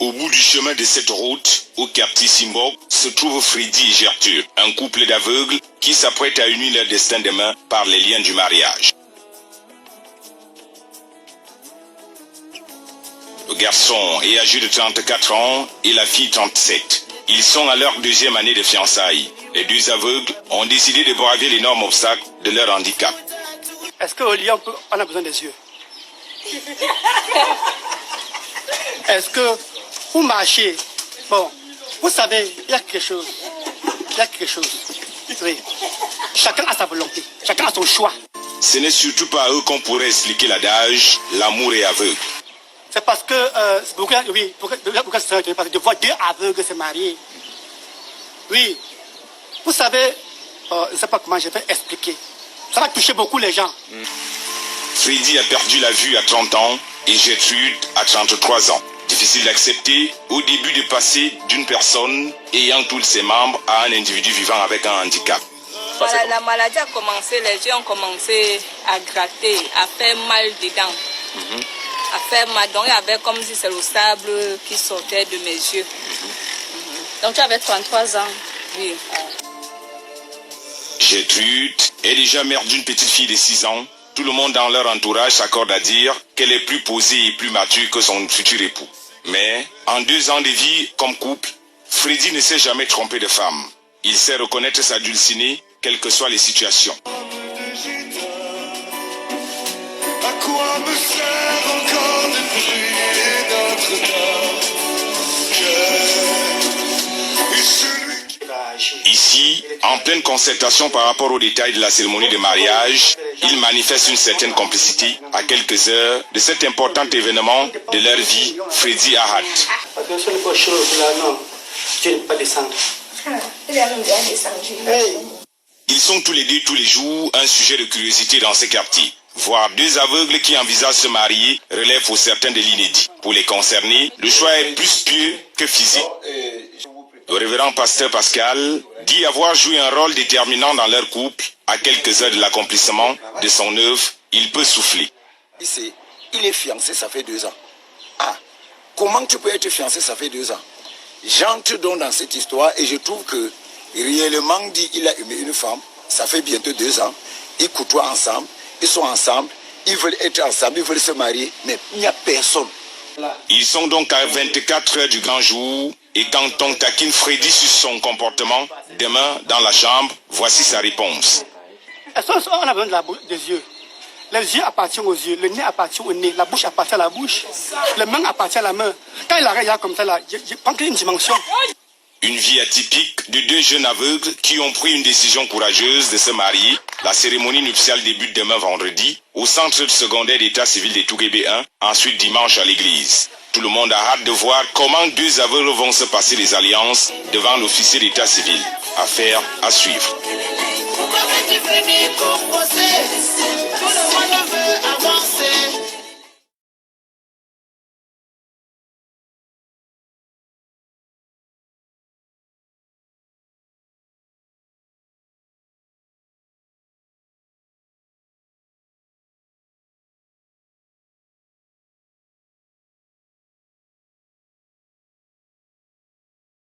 Au bout du chemin de cette route, au quartier Simbok, se trouvent Freddy et Gertrude, un couple d'aveugles qui s'apprête à unir leur destin demain par les liens du mariage. Le garçon est âgé de 34 ans et la fille 37. Ils sont à leur deuxième année de fiançailles. Les deux aveugles ont décidé de braver l'énorme obstacle de leur handicap. Est-ce qu'au lit, on a besoin des yeux? Est-ce que vous marchez? Bon, vous savez, il y a quelque chose. Il y a quelque chose. Oui. Chacun a sa volonté. Chacun a son choix. Ce n'est surtout pas à eux qu'on pourrait expliquer l'adage « l'amour est aveugle ». C'est parce que, pourquoi de voir deux aveugles se marier. Oui. Vous savez, je ne sais pas comment je vais expliquer. Ça va toucher beaucoup les gens. Freddy a perdu la vue à 30 ans et Gertrude à 33 ans. Difficile d'accepter au début de passer d'une personne ayant tous ses membres à un individu vivant avec un handicap. Voilà, la maladie a commencé, les yeux ont commencé à gratter, à faire mal dedans. À faire mal, donc il y avait comme si c'est le sable qui sortait de mes yeux. Donc tu avais 33 ans. Oui. Gertrude est déjà mère d'une petite fille de 6 ans. Tout le monde dans leur entourage s'accorde à dire qu'elle est plus posée et plus mature que son futur époux. Mais, en 2 ans de vie comme couple, Freddy ne s'est jamais trompé de femme. Il sait reconnaître sa dulcinée, quelles que soient les situations. À quoi me sert encore de prier Notre-Dame? Ici, en pleine concertation par rapport aux détails de la cérémonie de mariage, ils manifestent une certaine complicité à quelques heures de cet important événement de leur vie, Freddy a hâte. Attention, les choses là, non. Je ne peux pas descendre. Ils sont tous les deux tous les jours un sujet de curiosité dans ces quartiers. Voir deux aveugles qui envisagent se marier relève pour certains de l'inédit. Pour les concernés, le choix est plus pieux que physique. Le révérend pasteur Pascal dit avoir joué un rôle déterminant dans leur couple. À quelques heures de l'accomplissement de son œuvre, il peut souffler. Il est fiancé, ça fait 2 ans. Ah, comment tu peux être fiancé, ça fait 2 ans? J'entre donc dans cette histoire et je trouve que réellement dit, il a aimé une femme, ça fait bientôt 2 ans. Ils côtoient ensemble, ils sont ensemble, ils veulent être ensemble, ils veulent se marier, mais il n'y a personne. Ils sont donc à 24 heures du grand jour. Et quand on taquine Freddy sur son comportement, demain, dans la chambre, voici sa réponse. Est-ce qu'on a besoin des yeux? Les yeux appartiennent aux yeux, le nez appartient au nez, la bouche appartient à la bouche, les mains appartiennent à la main. Quand il arrête là comme ça, là, je pense qu'il y a une dimension. Une vie atypique de 2 jeunes aveugles qui ont pris une décision courageuse de se marier. La cérémonie nuptiale débute demain vendredi au centre secondaire d'état civil de Touguébé 1, ensuite dimanche à l'église. Tout le monde a hâte de voir comment 2 aveugles vont se passer les alliances devant l'officier d'état civil. Affaire à suivre.